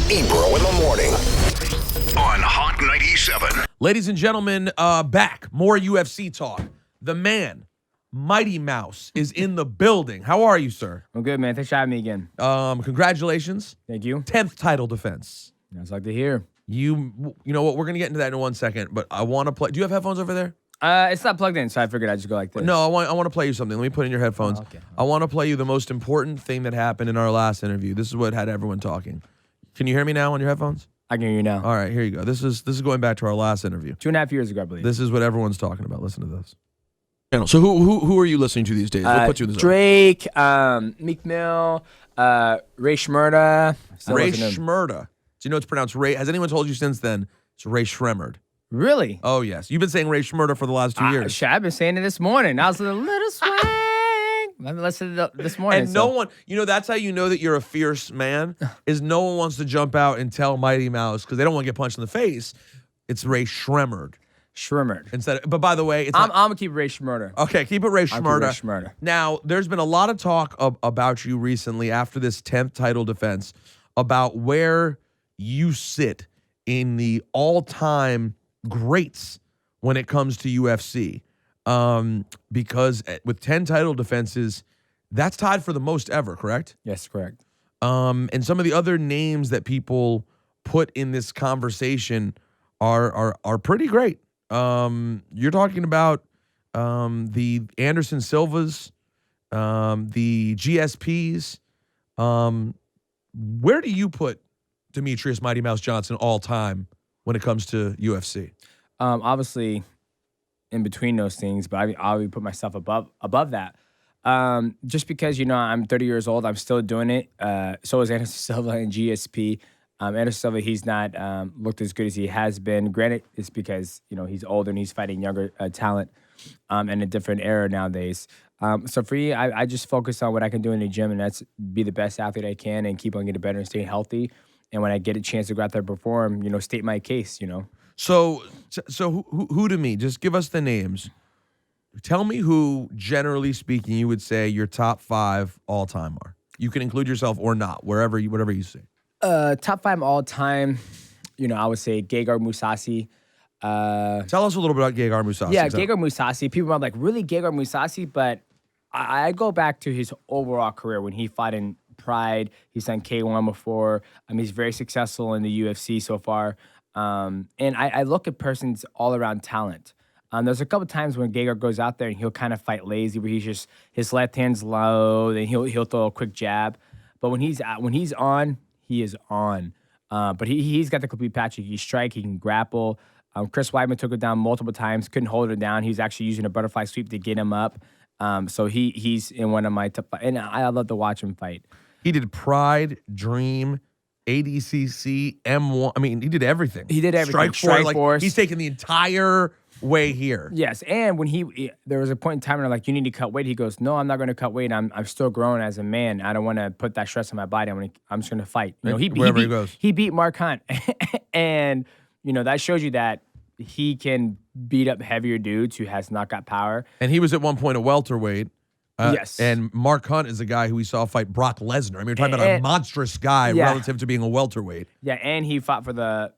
Ebro in the Morning on Hot 97. Ladies and gentlemen, back. More UFC talk. The man, Mighty Mouse, is in the building. How are you, sir? I'm good, man. Thanks for having me again. Congratulations. Thank you. 10th title defense. That's like to hear. You know what? We're going to get into that in 1 second, but I want to play. Do you have headphones over there? It's not plugged in, so I figured I'd just go like this. No, I want to play you something. Let me put in your headphones. Oh, okay. I want to play you the most important thing that happened in our last interview. This is what had everyone talking. Can you hear me now on your headphones? I can hear you now. All right, here you go. This is going back to our last interview. 2.5 years ago, I believe. This is what everyone's talking about. Listen to this. So who are you listening to these days? We'll put you in this. Drake, Meek Mill, Ray Shmurda. Ray Shmurda. Do you know it's pronounced Ray? Has anyone told you since then it's Ray Shremmerd? Really? Oh, yes. You've been saying Ray Shmurda for the last 2 years. I've been saying it this morning. I was a little swag. I listened to this morning. And no one, that's how you know that you're a fierce man, is no one wants to jump out and tell Mighty Mouse because they don't want to get punched in the face. It's Ray Shremmerd. But by the way, I'm going to keep Ray Shmurda. Okay, keep it Ray Shmurda. Shmurda. Now, there's been a lot of talk about you recently after this 10th title defense about where you sit in the all-time greats when it comes to UFC. Because with 10 title defenses, that's tied for the most ever, correct? Yes, correct. And some of the other names that people put in this conversation are pretty great. You're talking about the Anderson Silvas, the GSPs. Where do you put Demetrious Mighty Mouse Johnson all time when it comes to UFC? Obviously, in between those things, but I would put myself above that. Just because, I'm 30 years old, I'm still doing it. So is Anderson Silva and GSP. Anderson Silva, he's not looked as good as he has been. Granted, it's because, he's older and he's fighting younger talent in a different era nowadays. So for me, I just focus on what I can do in the gym, and that's be the best athlete I can and keep on getting better and staying healthy. And when I get a chance to go out there and perform, state my case, So who to me? Just give us the names. Tell me who, generally speaking, you would say your top 5 all time are. You can include yourself or not, whatever you say. Top 5 all time. I would say Gegard Mousasi. Tell us a little bit about Gegard Mousasi. Yeah, Gegard Mousasi. People are like, really, Gegard Mousasi? But I go back to his overall career when he fought in Pride. He's done K1 before. He's very successful in the UFC so far. And I look at persons all around talent. There's a couple times when Gegard goes out there and he'll kind of fight lazy, where his left hand's low, then he'll throw a quick jab. But when he's on, he is on. But he's got the complete package. He can strike, he can grapple. Chris Weidman took it down multiple times, couldn't hold it down. He was actually using a butterfly sweep to get him up. So he's in one of my top 5, and I love to watch him fight. He did Pride, Dream, ADCC, M1. He did everything. He did everything. Strike Force. He's taken the entire way here. Yes, and when there was a point in time where like, you need to cut weight. He goes, no, I'm not going to cut weight. I'm still growing as a man. I don't want to put that stress on my body. I'm just going to fight. He beat Mark Hunt, and that shows you that he can beat up heavier dudes who has knockout power. And he was at one point a welterweight. Yes. And Mark Hunt is a guy who we saw fight Brock Lesnar. We're talking about a monstrous guy relative to being a welterweight. Yeah, and he fought for Mark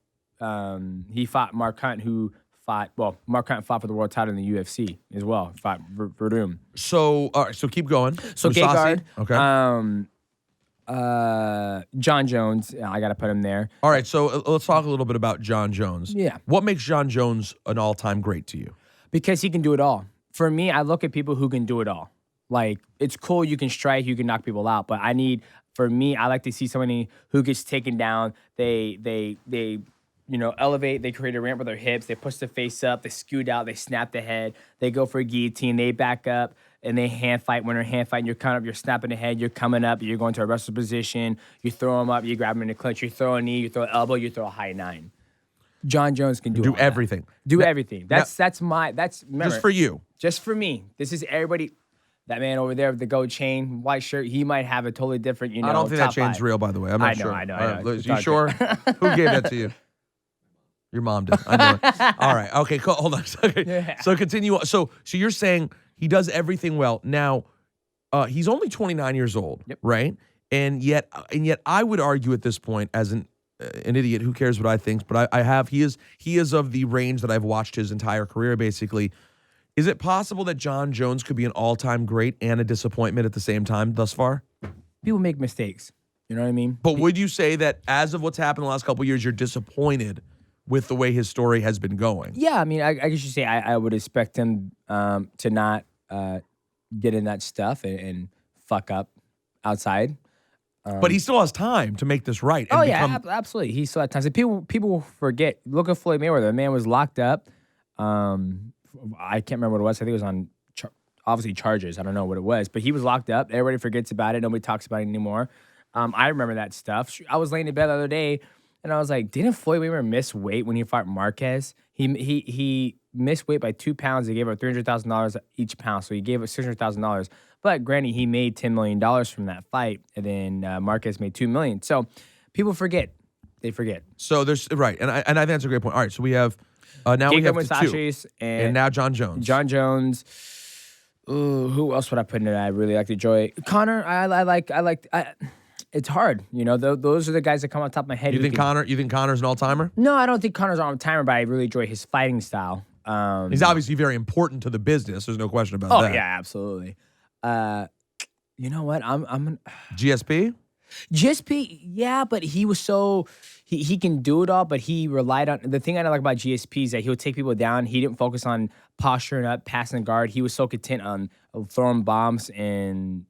Hunt, Mark Hunt fought for the world title in the UFC as well. Fought Verdum. So, all right, so keep going. So Mousasi. Gegard. Okay. Jon Jones, I got to put him there. All right, so let's talk a little bit about Jon Jones. Yeah. What makes Jon Jones an all-time great to you? Because he can do it all. For me, I look at people who can do it all. Like, it's cool, you can strike, you can knock people out, but I like to see somebody who gets taken down. They elevate, they create a ramp with their hips, they push the face up, they scoot out, they snap the head, they go for a guillotine, they back up, and they hand fight. When they're hand fighting, you're coming up, you're snapping the head, you're coming up, you're going to a wrestler position, you throw them up, you grab them in the clinch, you throw a knee, you throw an elbow, you throw a high 9. Jon Jones can do everything. Everything. That's just for you. Just for me. This is everybody. That man over there with the gold chain, white shirt, he might have a totally different, I don't think that chain's 5. real, by the way. I'm not sure. I know. You sure? Who gave that to you? Your mom did. I know it. All right. Okay, cool. Hold on a second. Yeah. So continue. So you're saying he does everything well. Now, he's only 29 years old, yep. right? And yet I would argue at this point, as an an idiot. Who cares what I think? But I have. He is of the range that I've watched his entire career. Basically, is it possible that Jon Jones could be an all-time great and a disappointment at the same time thus far? People make mistakes. You know what I mean? But would you say that as of what's happened the last couple of years, you're disappointed with the way his story has been going? Yeah, I mean, I guess you say I would expect him to not get in that stuff and fuck up outside. But he still has time to make this right. And Absolutely. He still had time. So people forget. Look at Floyd Mayweather. The man was locked up. I can't remember what it was. I think it was on obviously charges. I don't know what it was, but he was locked up. Everybody forgets about it. Nobody talks about it anymore. I remember that stuff. I was laying in bed the other day, and I was like, didn't Floyd Mayweather miss weight when he fought Marquez? He missed weight by 2 pounds. They gave him $300,000 each pound, so he gave us $600,000. But granted, he made $10 million from that fight, and then Marquez made $2 million. So people forget. They forget. So there's right, and I think that's a great point. All right, so we have now we have Mousasi two, and now Jon Jones. Jon Jones. Ooh, who else would I put in there? I really like to enjoy Conor. I like. It's hard, you know. Those are the guys that come on top of my head. You think Conor's an all-timer? No, I don't think Conor's an all-timer, but I really enjoy his fighting style. He's obviously very important to the business. There's no question about that. Oh yeah, absolutely. You know what? I'm GSP. GSP, yeah, but he was so he can do it all, but he relied on the thing I don't like about GSP is that he would take people down. He didn't focus on posturing up, passing guard. He was so content on throwing bombs in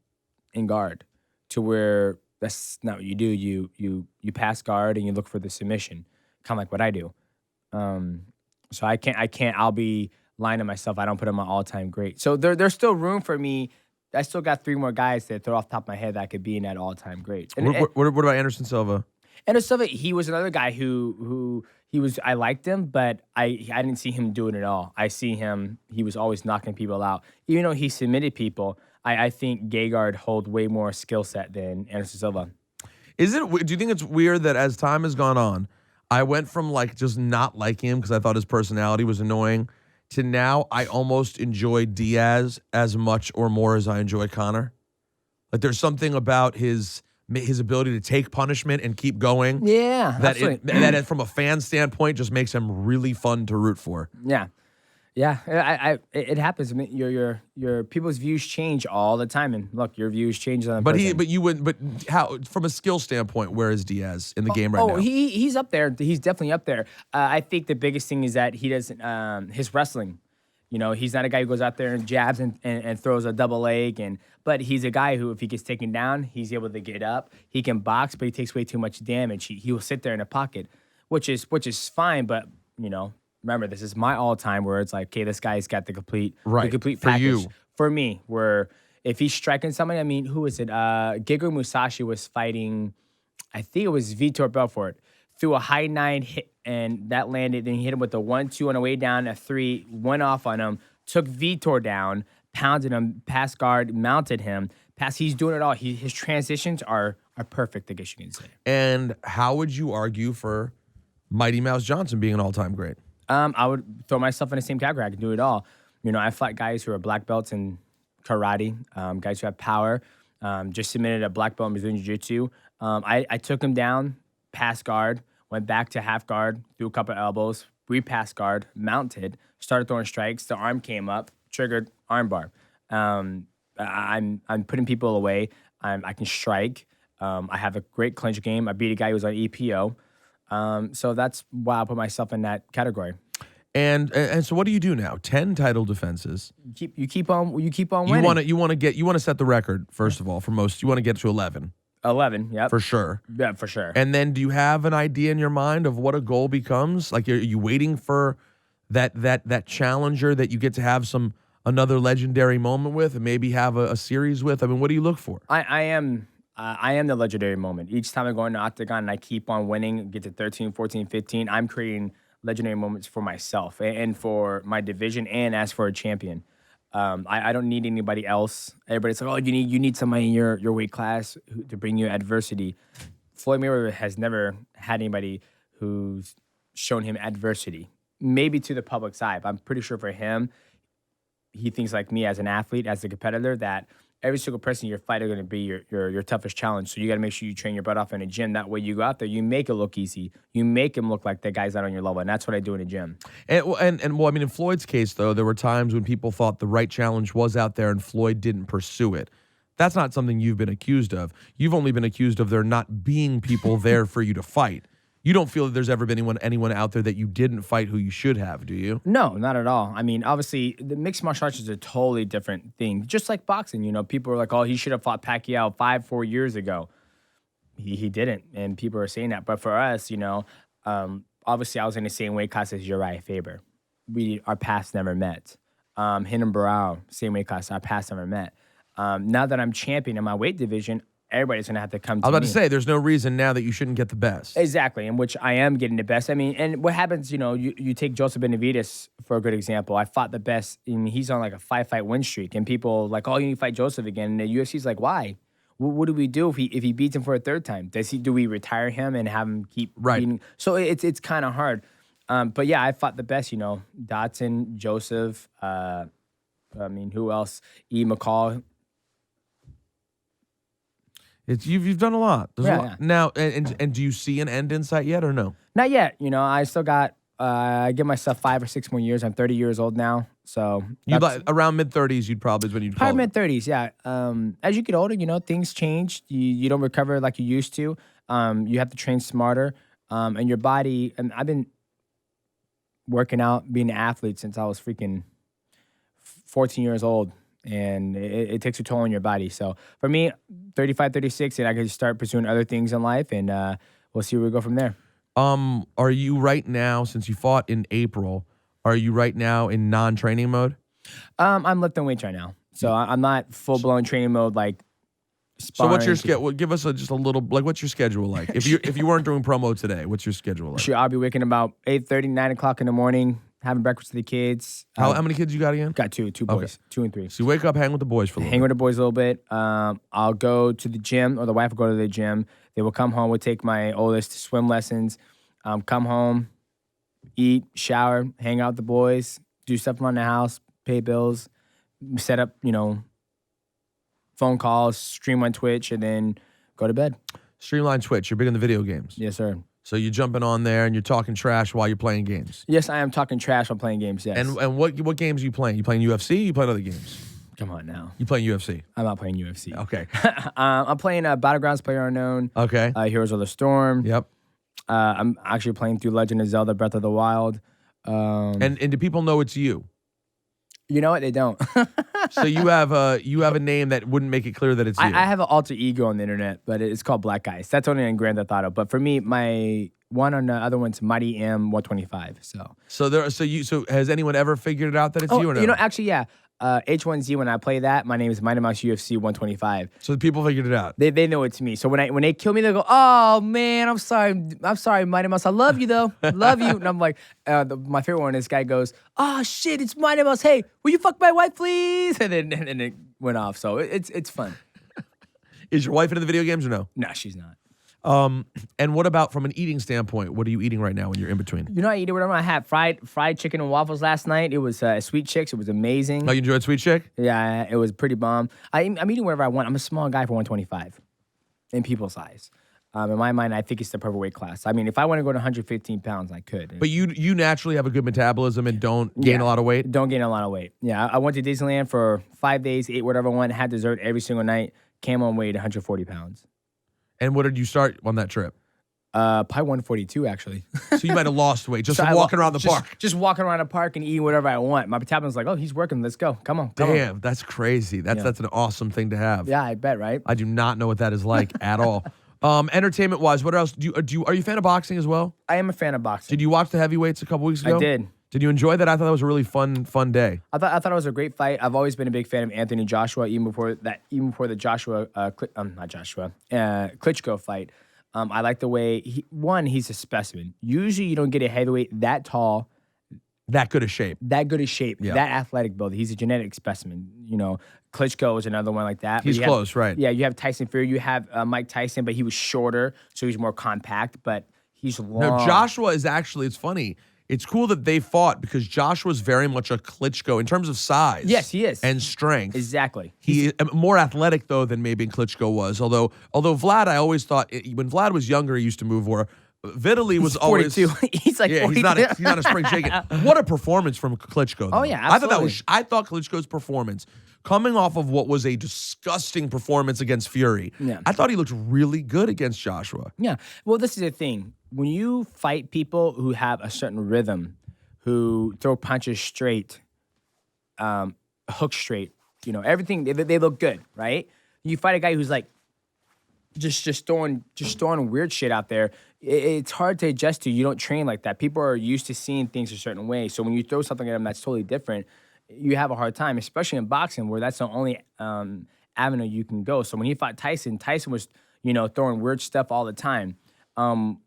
guard to where that's not what you do. You pass guard and you look for the submission, kind of like what I do. So I can't. I'll be lying to myself. I don't put him on all-time great. So there's still room for me. I still got 3 more guys that throw off the top of my head that could be in that all-time great. What about Anderson Silva? Anderson Silva, he was another guy who he was. I liked him, but I didn't see him doing it all. I see him. He was always knocking people out, even though he submitted people. I think Gegard hold way more skill set than Anderson Silva. Do you think it's weird that as time has gone on, I went from like just not liking him because I thought his personality was annoying to now I almost enjoy Diaz as much or more as I enjoy Conor? Like there's something about his ability to take punishment and keep going. Yeah, that from a fan standpoint just makes him really fun to root for. Yeah, it happens. I mean, your people's views change all the time, and look, your views change on. But how from a skill standpoint, where is Diaz in the game right now? He's up there. He's definitely up there. I think the biggest thing is that he doesn't his wrestling. You know, he's not a guy who goes out there and jabs and throws a double leg, but he's a guy who, if he gets taken down, he's able to get up. He can box, but he takes way too much damage. He will sit there in a pocket, which is fine. But you know, remember, this is my all-time where it's like, okay, this guy's got the complete package. For you. For me, where if he's striking somebody, I mean, who is it? Gegard Mousasi was fighting, I think it was Vitor Belfort, threw a high 9 hit, and that landed. Then he hit him with a 1-2 on the way down, a 3, went off on him, took Vitor down, pounded him, passed guard, mounted him. He's doing it all. His transitions are perfect, I guess you can say. And how would you argue for Mighty Mouse Johnson being an all-time great? I would throw myself in the same category. I can do it all. You know, I fought guys who are black belts in karate, guys who have power. Just submitted a black belt in Brazilian Jiu-Jitsu. I took him down, passed guard, went back to half guard, threw a couple of elbows, repassed guard, mounted, started throwing strikes. The arm came up, triggered armbar. I'm putting people away. I can strike. I have a great clinch game. I beat a guy who was on EPO. So that's why I put myself in that category. And so what do you do now? 10 title defenses. You keep on winning. You want to set the record first of all for most. You want to get to 11. 11, yep. For sure. Yeah, for sure. And then do you have an idea in your mind of what a goal becomes? Like are you waiting for that challenger that you get to have another legendary moment with and maybe have a series with? I mean, what do you look for? I am the legendary moment. Each time I go into Octagon and I keep on winning, get to 13, 14, 15, I'm creating legendary moments for myself and for my division and as for a champion. I don't need anybody else. Everybody's like, oh, you need somebody in your weight class to bring you adversity. Floyd Mayweather has never had anybody who's shown him adversity. Maybe to the public's eye, but I'm pretty sure for him, he thinks like me as an athlete, as a competitor, that every single person in your fight are going to be your toughest challenge. So you got to make sure you train your butt off in a gym. That way you go out there, you make it look easy. You make him look like the guy's not on your level. And that's what I do in a gym. And well, I mean, in Floyd's case, though, there were times when people thought the right challenge was out there and Floyd didn't pursue it. That's not something you've been accused of. You've only been accused of there not being people there for you to fight. You don't feel that there's ever been anyone out there that you didn't fight who you should have, do you? No, not at all. I mean, obviously, the mixed martial arts is a totally different thing. Just like boxing, people are like, oh, he should have fought Pacquiao 4 years ago. He didn't, and people are saying that. But for us, obviously, I was in the same weight class as Uriah Faber. Our paths never met. Renan Barao, same weight class, our paths never met. Now that I'm champion in my weight division, everybody's going to have to come to me. I was about to say, there's no reason now that you shouldn't get the best. Exactly, in which I am getting the best. I mean, and what happens, you take Joseph Benavidez for a good example. I fought the best, and he's on like a 5-fight win streak, and people like, oh, you need to fight Joseph again. And the UFC's like, why? What do we do if he beats him for a third time? Do we retire him and have him keep beating? So it's kind of hard. But yeah, I fought the best, Dotson, Joseph, who else? E. McCall. You've done a lot. There's a lot. Yeah. Now, and do you see an end in sight yet or no? Not yet. I still got, I give myself 5 or 6 more years. I'm 30 years old now. So around mid-30s, you'd probably is when you'd call probably mid-30s, yeah. As you get older, things change. You don't recover like you used to. You have to train smarter. And your body, and I've been working out, being an athlete since I was freaking 14 years old. And it takes a toll on your body. So for me, 35, 36, and I can start pursuing other things in life, and we'll see where we go from there. Are you right now, since you fought in April, are you right now in non-training mode? I'm lifting weights right now. So I'm not full-blown training mode like sparring. So what's your schedule? Give us just a little, what's your schedule like? If you weren't doing promo today, what's your schedule like? Sure, I'll be waking about 8:30, 9 o'clock in the morning, having breakfast with the kids. How many kids you got again? Got two boys, Okay. 2 and 3. So you wake up, hang with the boys for a little Hang bit. with the boys a little bit. I'll go to the gym, or the wife will go to the gym. They will come home. We'll take my oldest to swim lessons. Come home, eat, shower, hang out with the boys, do stuff around the house, pay bills, set up, phone calls, stream on Twitch, and then go to bed. Streamline Twitch. You're big in the video games. Yes, sir. So you're jumping on there and you're talking trash while you're playing games. Yes, I am talking trash while playing games, yes. And what games are you playing? You playing UFC? You playing other games? Come on now. You playing UFC? I'm not playing UFC. Okay. I'm playing Battlegrounds PlayerUnknown. Okay. Heroes of the Storm. Yep. I'm actually playing through Legend of Zelda Breath of the Wild. And do people know it's you? You know what? They don't. So you have a name that wouldn't make it clear that it's you. I have an alter ego on the internet, but it's called Black Ice. That's only in Grand Theft Auto. But for me, my one on the other one's Mighty M125. So has anyone ever figured it out that it's you or no? Actually, yeah. H1Z, when I play that, my name is Mighty Mouse UFC 125. So the people figured it out. They know it's me. So when they kill me, they go, "Oh man, I'm sorry, Mighty Mouse. I love you though, love you." And I'm like, my favorite one. This guy goes, "Oh shit, it's Mighty Mouse. Hey, will you fuck my wife, please?" And then it went off. So it's fun. Is your wife into the video games or no? No, she's not. And what about from an eating standpoint? What are you eating right now when you're in between? I eat it whatever. I had fried chicken and waffles last night. It was Sweet Chicks. It was amazing. Oh, you enjoyed Sweet Chick? Yeah, it was pretty bomb. I'm eating whatever I want. I'm a small guy for 125 in people's eyes. In my mind, I think it's the perfect weight class. I mean, if I want to go to 115 pounds, I could. But you naturally have a good metabolism and don't gain a lot of weight? Don't gain a lot of weight. Yeah, I went to Disneyland for 5 days, ate whatever I want, had dessert every single night, came on weight 140 pounds. And what did you start on that trip? Probably 142, actually. So you might have lost weight just from walking around the park. Just walking around the park and eating whatever I want. My metabolism's like, oh, he's working. Let's go. Come on. Damn, that's crazy. That's an awesome thing to have. Yeah, I bet, right? I do not know what that is like at all. Entertainment-wise, what else? Are you a fan of boxing as well? I am a fan of boxing. Did you watch the heavyweights a couple weeks ago? I did. Did you enjoy that? I thought that was a really fun day. I thought it was a great fight. I've always been a big fan of Anthony Joshua, even before the Klitschko fight. I like the way he's a specimen. Usually you don't get a heavyweight that tall, that good of shape, that athletic build. He's a genetic specimen. Klitschko is another one like that. He's close, right? Yeah, you have Tyson Fury. You have Mike Tyson, but he was shorter, so he's more compact, but he's long. No, Joshua is actually, it's funny. it's cool that they fought because Joshua's very much a Klitschko in terms of size. Yes, he is. And strength. Exactly. He more athletic though than maybe Klitschko was. Although Vlad, I always thought when Vlad was younger, he used to move more. Vitaly was always 42. He's like 42. he's not a spring chicken. What a performance from Klitschko. Though. Oh yeah, absolutely. I thought Klitschko's performance, coming off of what was a disgusting performance against Fury, I thought he looked really good against Joshua. Yeah. Well, this is the thing. When you fight people who have a certain rhythm, who throw punches straight, hook straight, everything, they look good, right? You fight a guy who's like just throwing weird shit out there. It's hard to adjust to. You don't train like that. People are used to seeing things a certain way. So when you throw something at them that's totally different, you have a hard time, especially in boxing where that's the only avenue you can go. So when he fought Tyson was, throwing weird stuff all the time.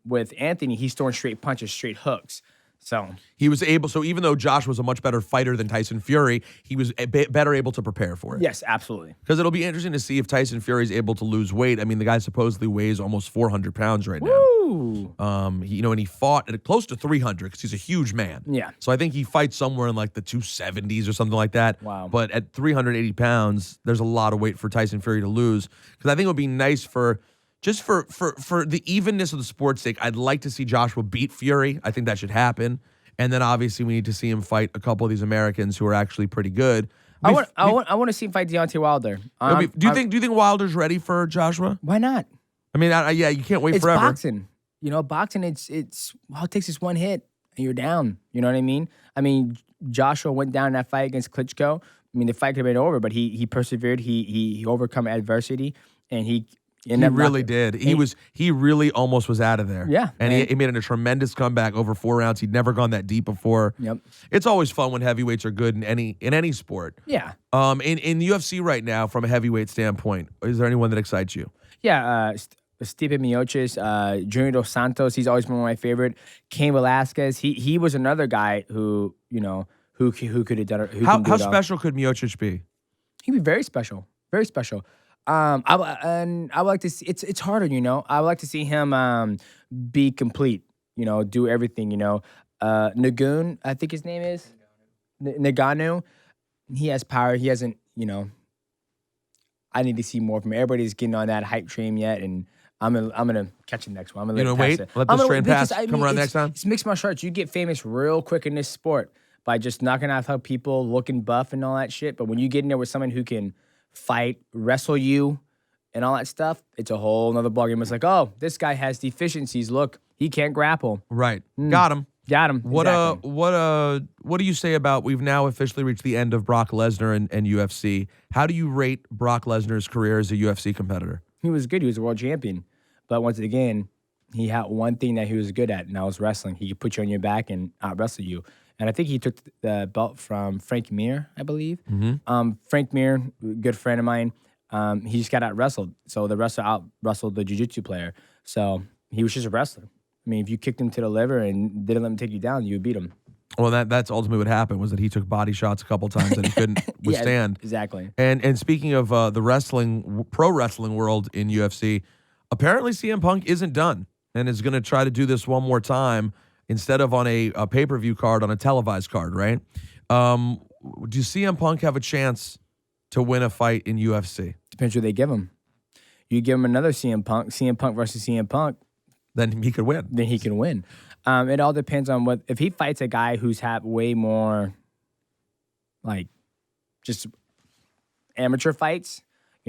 With Anthony, he's throwing straight punches, straight hooks. So he was able. So even though Josh was a much better fighter than Tyson Fury, he was better able to prprepare for it. Yes, absolutely. Because it'll be interesting to see if Tyson Fury is able to lose weight. I mean, the guy supposedly weighs almost 400 pounds right now. Woo! And he fought at close to 300 because he's a huge man. Yeah. So I think he fights somewhere in like the 270s or something like that. Wow. But at 380 pounds, there's a lot of weight for Tyson Fury to lose. Because I think it would be nice for the evenness of the sport's sake. I'd like to see Joshua beat Fury. I think that should happen. And then obviously we need to see him fight a couple of these Americans who are actually pretty good. I want to see him fight Deontay Wilder. Do you think Wilder's ready for Joshua? Why not? I mean, you can't wait it's forever. Boxing. Boxing. It's all it takes is one hit and you're down. You know what I mean? I mean, Joshua went down in that fight against Klitschko. I mean, the fight could have been over, but he persevered. He overcome adversity, and he really did. He really almost was out of there. Yeah. And he made a tremendous comeback over 4 rounds. He'd never gone that deep before. Yep. It's always fun when heavyweights are good in any sport. Yeah. In the UFC right now, from a heavyweight standpoint, is there anyone that excites you? Yeah. Stipe Miocic, Junior Dos Santos, he's always been one of my favorite. Cain Velasquez, he was another guy who could have done it. How special could Miocic be? He'd be very special. Very special. I would like to see. It's harder, I would like to see him be complete. Do everything. Nagoon, I think his name is Nagano. He has power. He hasn't. I need to see more from him. Everybody's getting on that hype train yet, and I'm gonna catch the next one. I'm gonna wait. Let this train pass. Come around next time. It's mixed martial arts. You get famous real quick in this sport by just knocking out people, looking buff and all that shit. But when you get in there with someone who can fight, wrestle you, and all that stuff, it's a whole nother ballgame. It's like, oh, this guy has deficiencies. Look, he can't grapple. Right. Got him. Exactly. What do you say about, we've now officially reached the end of Brock Lesnar and UFC. How do you rate Brock Lesnar's career as a UFC competitor? He was good. He was a world champion. But once again, he had one thing that he was good at, and that was wrestling. He could put you on your back and out-wrestle you. And I think he took the belt from Frank Mir, I believe. Mm-hmm. Frank Mir, good friend of mine, he just got out-wrestled. So the wrestler out-wrestled the jiu-jitsu player. So he was just a wrestler. I mean, if you kicked him to the liver and didn't let him take you down, you would beat him. Well, that's ultimately what happened, was that he took body shots a couple times that he couldn't withstand. Yeah, exactly. And speaking of the pro wrestling world in UFC, apparently CM Punk isn't done and is going to try to do this one more time instead of on a pay-per-view card, on a televised card, right? Do CM Punk have a chance to win a fight in UFC? Depends who they give him. You give him another CM Punk versus CM Punk, then he could win. Then he can win. It all depends on if he fights a guy who's had way more, like, just amateur fights.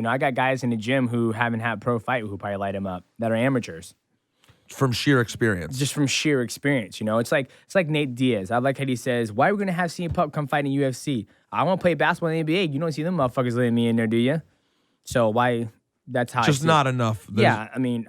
I got guys in the gym who haven't had pro fight who probably light him up that are amateurs. From sheer experience. Just from sheer experience, It's like Nate Diaz. I like how he says, why are we going to have CM Punk come fight in UFC? I want to play basketball in the NBA. You don't see them motherfuckers letting me in there, do you? So why... That's how just not enough. Yeah, I mean,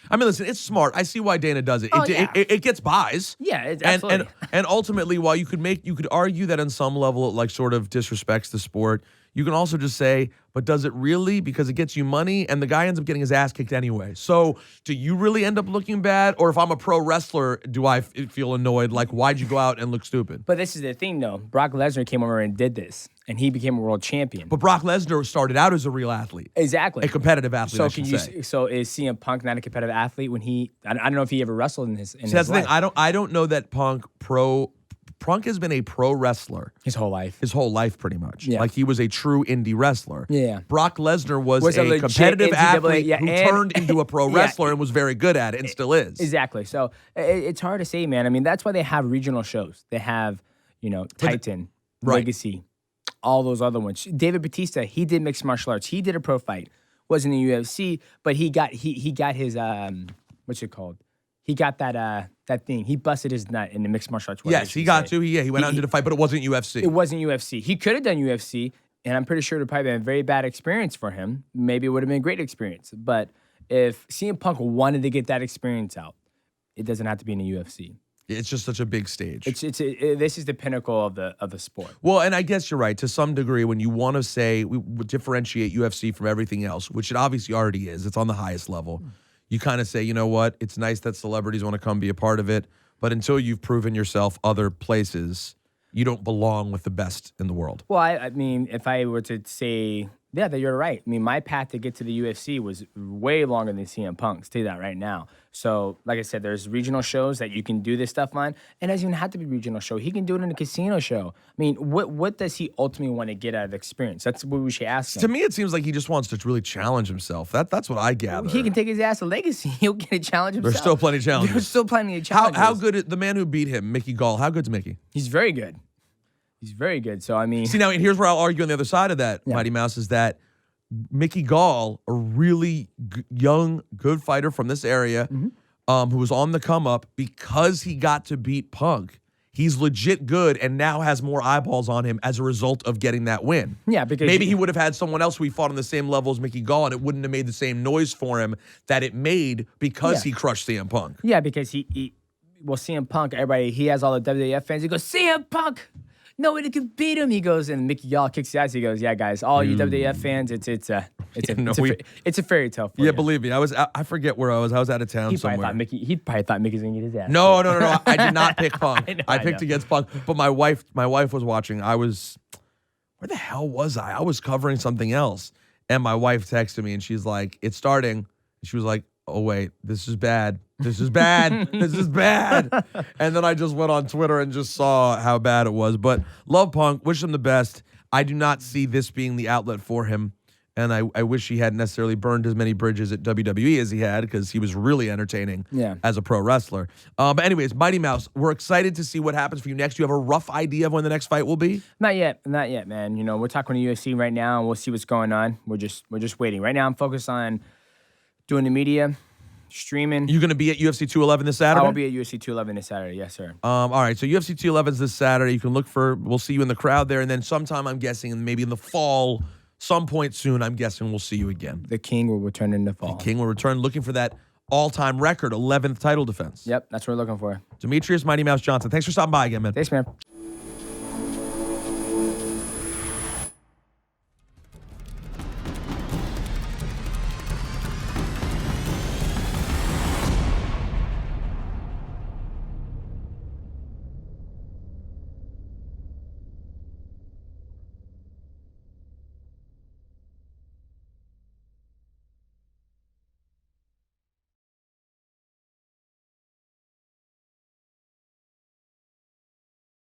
listen, it's smart. I see why Dana does it. It gets buys. Yeah, absolutely. And ultimately, while you could argue that on some level it like sort of disrespects the sport, You can also just say, but does it really? Because it gets you money, and the guy ends up getting his ass kicked anyway. So do you really end up looking bad? Or if I'm a pro wrestler, do I feel annoyed? Like, why'd you go out and look stupid? But this is the thing, though. Brock Lesnar came over and did this, and he became a world champion. But Brock Lesnar started out as a real athlete. Exactly. A competitive athlete, So I should say. So is CM Punk not a competitive athlete when he? I don't know if he ever wrestled in his. See, that's the life. thing. I don't know that Punk has been a pro wrestler His whole life. his whole life, pretty much. Yeah. Like, he was a true indie westler. Yeah. Brock Lesnar was Was a a legit competitive NCAA, athlete yeah, who and- turned into a pro Yeah. wrestler and was very good at it and still is. Exactly. So it's hard to say, man. I mean, that's why they have regional shows. They have, Titan, Right. Legacy, all those other ones. David Batista, he did mixed martial arts. He did a pro fight. Was in the UFC, but he got his what's it called? He got that thing. He busted his nut in the mixed martial arts. Yes, he got to. He went out and did a fight, but it wasn't UFC. It wasn't UFC. He could have done UFC, and I'm pretty sure it would probably been a very bad experience for him. Maybe it would have been a great experience. But if CM Punk wanted to get that experience out, it doesn't have to be in the UFC. It's just such a big stage. This is the pinnacle of the sport. Well, and I guess you're right. To some degree, when you want to say we differentiate UFC from everything else, which it obviously already is, it's on the highest level. You kind of say, you know what? It's nice that celebrities want to come be a part of it, but until you've proven yourself other places, you don't belong with the best in the world. Well, I mean, if I were to say, yeah, that you're right. I mean, my path to get to the UFC was way longer than CM Punk's. Tell you that right now. So, like I said, there's regional shows that you can do this stuff on, and it doesn't even have to be a regional show. He can do it in a casino show. I mean, what does he ultimately want to get out of the experience? That's what we should ask him. To me, it seems like he just wants to really challenge himself. That's what I gather. He can take his ass to Legacy. He'll get a challenge himself. There's still plenty of challenges. There's still plenty of challenges. How good is the man who beat him, Mickey Gall? How good's Mickey? He's very good. He's very good. So, I mean. See, now, and here's where I'll argue on the other side of that, Mighty Mouse, is that Mickey Gall, a really young, good fighter from this area, who was on the come up, because he got to beat Punk, he's legit good and now has more eyeballs on him as a result of getting that win. Yeah, because maybe he would have had someone else who he fought on the same level as Mickey Gall, and it wouldn't have made the same noise for him that it made because he crushed CM Punk. Yeah, because CM Punk, everybody, he has all the WWF fans. He goes, CM Punk, nobody can beat him. He goes, and Mickey Gall kicks his ass. He goes, yeah, guys, all you WWF fans, it's a fairy tale for you. Believe me, I forget where I was. I was out of town somewhere. He probably thought Mickey's gonna get his ass. No. I did not pick Punk. I picked know. against Punk. But my wife was watching. Where the hell was I? I was covering something else. And my wife texted me and she's like, it's starting. And she was like, oh wait, this is bad. This is bad. This is bad. And then I just went on Twitter and just saw how bad it was. But love Punk, wish him the best. I do not see this being the outlet for him. And I wish he hadn't necessarily burned as many bridges at WWE as he had, because he was really entertaining as a pro wrestler. But anyways, Mighty Mouse, we're excited to see what happens for you next. Do you have a rough idea of when the next fight will be? Not yet, man. We're talking to UFC right now, and we'll see what's going on. We're just waiting. Right now, I'm focused on doing the media, streaming. You going to be at UFC 211 this Saturday? I will be at UFC 211 this Saturday. Yes, sir. All right, so UFC 211 is this Saturday. You can we'll see you in the crowd there, and then sometime, I'm guessing, maybe in the fall, some point soon, I'm guessing we'll see you again. The King will return in the fall. The King will return, looking for that all-time record, 11th title defense. Yep, that's what we're looking for. Demetrious Mighty Mouse Johnson, thanks for stopping by again, man. Thanks, man.